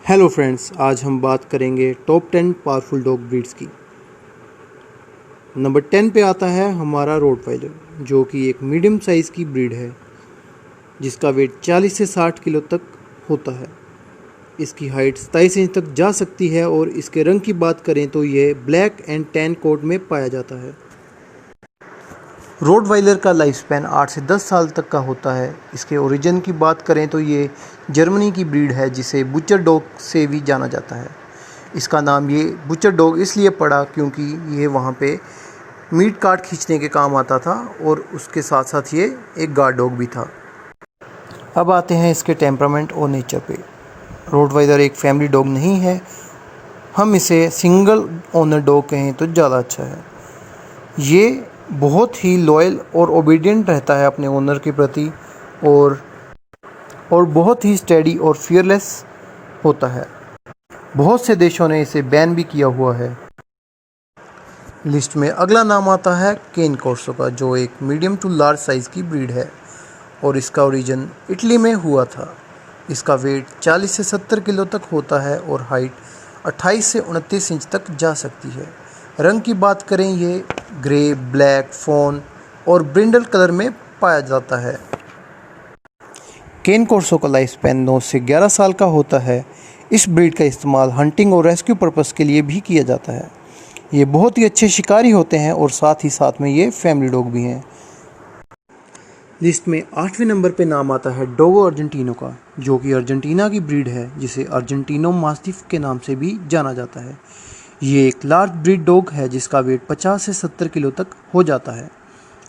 Hello friends, आज हम बात करेंगे टॉप 10 पावरफुल डॉग ब्रीड्स की। नंबर 10 पे आता है हमारा रोटवाइलर, जो कि एक मीडियम साइज़ की ब्रीड है जिसका वेट 40 से 60 किलो तक होता है। इसकी हाइट 27 इंच तक जा सकती है और इसके रंग की बात करें तो ये ब्लैक एंड टैन कोट में पाया जाता है। रोटवाइलर का लाइफ स्पैन 8 से 10 साल तक का होता है। इसके ओरिजिन की बात करें तो ये जर्मनी की ब्रीड है जिसे बुचर डॉग से भी जाना जाता है। इसका नाम ये बुचर डॉग इसलिए पड़ा क्योंकि ये वहाँ पे मीट काट खींचने के काम आता था और उसके साथ साथ ये एक गार्ड डॉग भी था। अब आते हैं इसके टेम्परामेंट और नेचर पे। रोटवाइलर एक फैमिली डॉग नहीं है, हम इसे सिंगल ओनर डॉग कहें तो ज़्यादा अच्छा है। ये बहुत ही लॉयल और ओबीडियंट रहता है अपने ओनर के प्रति और बहुत ही स्टेडी और फियरलेस होता है। बहुत से देशों ने इसे बैन भी किया हुआ है। लिस्ट में अगला नाम आता है केन कॉर्सो का, जो एक मीडियम टू लार्ज साइज़ की ब्रीड है और इसका ओरिजिन इटली में हुआ था। इसका वेट 40 से 70 किलो तक होता है और हाइट 28 से 29 इंच तक जा सकती है। रंग की बात करें ये ग्रे, ब्लैक, फोन और ब्रिंडल कलर में पाया जाता है। केन कॉर्सो का लाइफ स्पैन 9 से 11 साल का होता है। इस ब्रीड का इस्तेमाल हंटिंग और रेस्क्यू पर्पस के लिए भी किया जाता है। ये बहुत ही अच्छे शिकारी होते हैं और साथ ही साथ में ये फैमिली डॉग भी हैं। लिस्ट में 8वें नंबर पे नाम आता है डोगो अर्जेंटिनो का, जो कि अर्जेंटीना की ब्रीड है जिसे अर्जेंटिनो मास्टिफ के नाम से भी जाना जाता है। ये एक लार्ज ब्रीड डॉग है जिसका वेट 50 से 70 किलो तक हो जाता है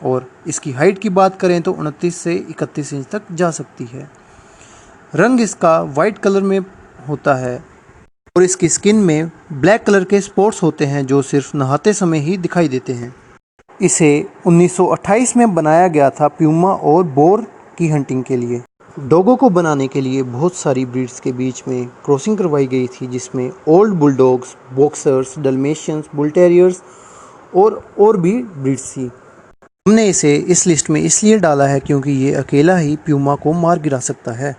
और इसकी हाइट की बात करें तो 29 से 31 इंच तक जा सकती है। रंग इसका वाइट कलर में होता है और इसकी स्किन में ब्लैक कलर के स्पॉट्स होते हैं जो सिर्फ नहाते समय ही दिखाई देते हैं। इसे 1928 में बनाया गया था प्यूमा और बोर की हंटिंग के लिए। डॉगों को बनाने के लिए बहुत सारी ब्रीड्स के बीच में क्रॉसिंग करवाई गई थी, जिसमें old bulldogs, boxers, dalmatians, bull terriers और भी ब्रीड्स थी। हमने इसे इस लिस्ट में इसलिए डाला है क्योंकि ये अकेला ही प्यूमा को मार गिरा सकता है।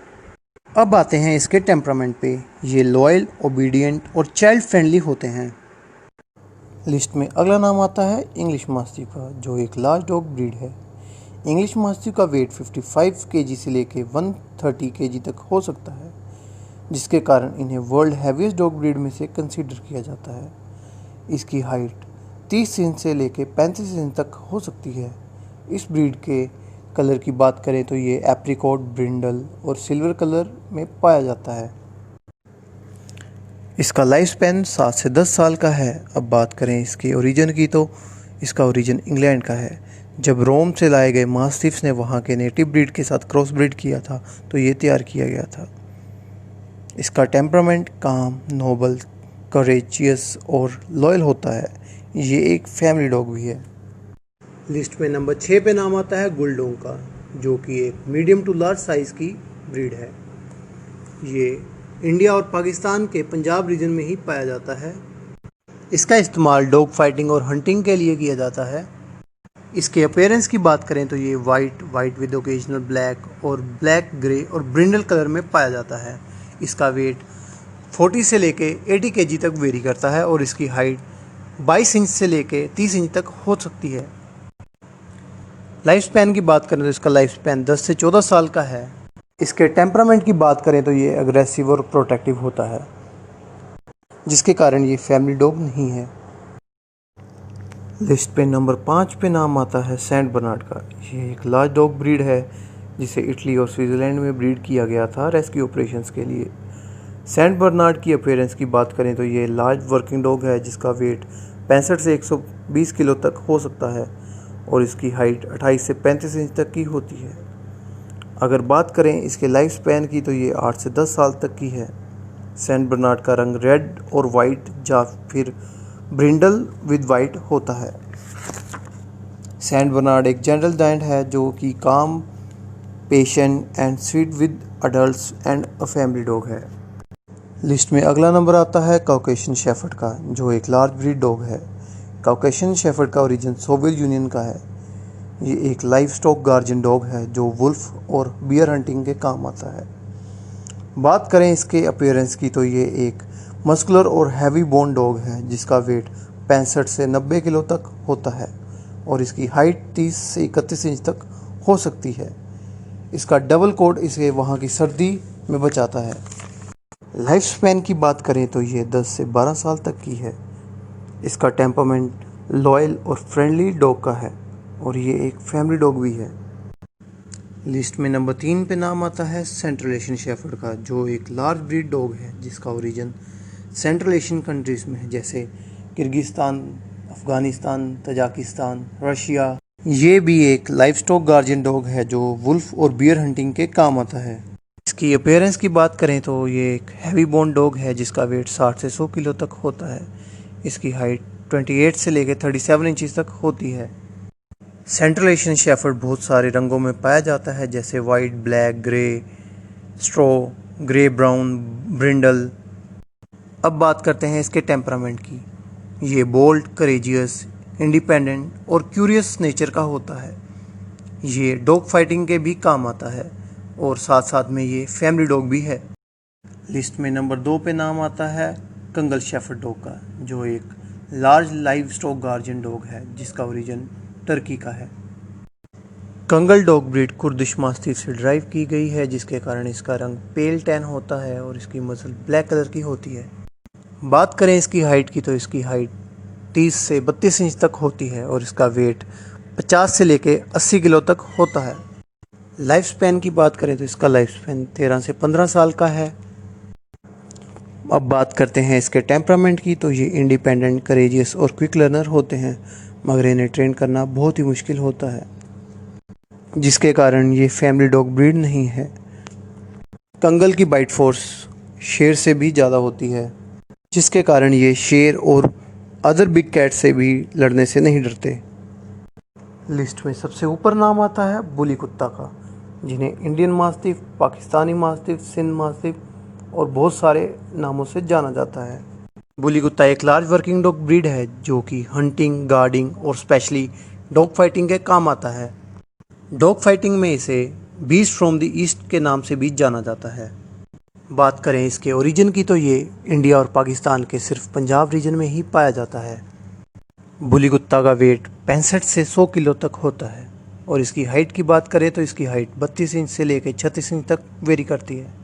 अब आते हैं इसके टेम्परामेंट पे। ये लॉयल, ओबीडियंट और चाइल्ड फ्रेंडली होते हैं। लिस्ट में अगला नाम आता है इंग्लिश मास्टिफ का, जो एक लार्ज डॉग ब्रीड है। इंग्लिश मास्टिफ का वेट 55 केजी से लेकर 130 केजी तक हो सकता है, जिसके कारण इन्हें वर्ल्ड हैवीएस्ट डॉग ब्रीड में से कंसीडर किया जाता है। इसकी हाइट 30 इंच से लेकर 35 इंच तक हो सकती है। इस ब्रीड के कलर की बात करें तो ये एप्रिकॉट, ब्रिंडल और सिल्वर कलर में पाया जाता है। इसका लाइफ स्पैन 7 से 10 साल का है। अब बात करें इसके ओरिजिन की तो इसका ओरिजिन इंग्लैंड का है। जब रोम से लाए गए मास्टिफ्स ने वहाँ के नेटिव ब्रीड के साथ क्रॉस ब्रीड किया था तो ये तैयार किया गया था। इसका टेम्परामेंट काम, नोबल, करेजियस और लॉयल होता है। ये एक फैमिली डॉग भी है। लिस्ट में नंबर 6 पे नाम आता है गुलडोंग का, जो कि एक मीडियम टू लार्ज साइज़ की ब्रीड है। ये इंडिया और पाकिस्तान के पंजाब रीजन में ही पाया जाता है। इसका इस्तेमाल डॉग फाइटिंग और हंटिंग के लिए किया जाता है। इसके अपीयरेंस की बात करें तो ये वाइट विद ओकेजनल ब्लैक और ब्लैक, ग्रे और ब्रिंडल कलर में पाया जाता है। इसका वेट 40 से लेके 80 केजी तक वेरी करता है और इसकी हाइट 22 इंच से लेके 30 इंच तक हो सकती है। लाइफ स्पैन की बात करें तो इसका लाइफ स्पैन 10 से 14 साल का है। इसके टेम्परामेंट की बात करें तो ये अग्रेसिव और प्रोटेक्टिव होता है, जिसके कारण ये फैमिली डॉग नहीं है। लिस्ट पे नंबर 5 पे नाम आता है सेंट बर्नार्ड का। ये एक लार्ज डॉग ब्रीड है जिसे इटली और स्विट्ज़रलैंड में ब्रीड किया गया था रेस्क्यू ऑपरेशंस के लिए। सेंट बर्नार्ड की अपीयरेंस की बात करें तो ये लार्ज वर्किंग डॉग है जिसका वेट 65 से 120 किलो तक हो सकता है और इसकी हाइट 28 से 35 इंच तक की होती है। अगर बात करें इसके लाइफ स्पैन की तो ये 8 से 10 साल तक की है। सेंट बर्नार्ड का रंग रेड और वाइट या फिर ब्रिंडल विद वाइट होता है। सेंट बर्नार्ड एक जनरल जायंट है जो कि काम, patient and sweet with adults and a family dog है। लिस्ट में अगला नंबर आता है काउकेशियन शेफर्ड का, जो एक लार्ज ब्रीड डॉग है। काउकेशियन शेफर्ड का ओरिजिन सोवियत यूनियन का है। ये एक लाइव स्टॉक गार्जियन डॉग है जो वुल्फ और बियर हंटिंग के काम आता है। बात करें इसके अपीयरेंस की तो ये एक मस्कुलर और हैवी बोन डॉग है जिसका वेट 65 से 90 किलो तक होता है और इसकी हाइट 30 से 31 इंच तक हो सकती है। इसका डबल कोट इसे वहाँ की सर्दी में बचाता है। लाइफ स्पैन की बात करें तो ये 10 से 12 साल तक की है। इसका टेम्परामेंट लॉयल और फ्रेंडली डॉग का है और ये एक फैमिली डॉग भी है। लिस्ट में नंबर 3 पे नाम आता है सेंट्रल एशियन शेफर्ड का, जो एक लार्ज ब्रीड डॉग है जिसका ओरिजिन सेंट्रल एशियन कंट्रीज़ में है, जैसे किर्गिस्तान, अफ़गानिस्तान, तजाकिस्तान, रशिया। ये भी एक लाइव स्टॉक गार्जियन डॉग है जो वुल्फ और बियर हंटिंग के काम आता है। इसकी अपीयरेंस की बात करें तो ये एक हैवी बोन डॉग है जिसका वेट 60 से 100 किलो तक होता है। इसकी हाइट 28 से लेकर 37 इंचज़ तक होती है। सेंट्रल एशियन शेफर्ड बहुत सारे रंगों में पाया जाता है, जैसे white, black, grey, स्ट्रो, grey brown, ब्रिंडल। अब बात करते हैं इसके टेम्परामेंट की। ये बोल्ड, करेजियस, इंडिपेंडेंट और क्यूरियस नेचर का होता है। ये डॉग फाइटिंग के भी काम आता है और साथ साथ में ये फैमिली डॉग भी है। लिस्ट में नंबर 2 पे नाम आता है कंगल शेफर्ड डॉग का, जो एक large live stock guardian dog है जिसका ओरिजिन टर्की का है। Kangal dog breed Kurdish mastiff से ड्राइव की गई है जिसके कारण इसका रंग पेल टैन होता है और इसकी मसल ब्लैक कलर की होती है। बात करें इसकी हाइट की तो इसकी हाइट 30 से 32 इंच तक होती है और इसका वेट 50 से लेके 80 किलो तक होता है। लाइफ स्पैन की बात करें तो इसका लाइफ स्पैन 13 से 15 साल का है। अब बात करते हैं इसके टेम्परामेंट की तो ये इंडिपेंडेंट, करेजियस और क्विक लर्नर होते हैं, मगर इन्हें ट्रेन करना बहुत ही मुश्किल होता है जिसके कारण ये फैमिली डॉग ब्रीड नहीं है। कंगल की बाइट फोर्स शेर से भी ज़्यादा होती है जिसके कारण ये शेर और अदर बिग कैट से भी लड़ने से नहीं डरते। लिस्ट में सबसे ऊपर नाम आता है बुली कुत्ता का, जिन्हें Indian mastiff, Pakistani mastiff, Sindh mastiff और बहुत सारे नामों से जाना जाता है। बुली कुत्ता एक लार्ज वर्किंग डॉग ब्रीड है जो कि हंटिंग, गार्डिंग और स्पेशली डॉग फाइटिंग के काम आता है। डॉग फाइटिंग में इसे बीस्ट फ्रॉम द ईस्ट के नाम से भी जाना जाता है। बात करें इसके ओरिजिन की तो ये इंडिया और पाकिस्तान के सिर्फ पंजाब रीजन में ही पाया जाता है। बुली कुत्ता का वेट 65 से 100 किलो तक होता है और इसकी हाइट की बात करें तो इसकी हाइट 32 इंच से लेकर 36 इंच तक वेरी करती है।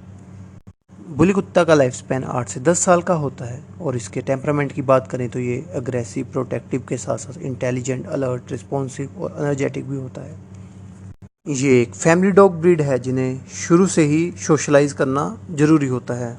बुली कुत्ता का लाइफ स्पैन 8 से 10 साल का होता है और इसके टेम्परामेंट की बात करें तो ये अग्रेसिव, प्रोटेक्टिव के साथ साथ इंटेलिजेंट, अलर्ट, रिस्पॉन्सिव और एनर्जेटिक भी होता है। ये एक फैमिली डॉग ब्रीड है जिन्हें शुरू से ही सोशलाइज करना ज़रूरी होता है।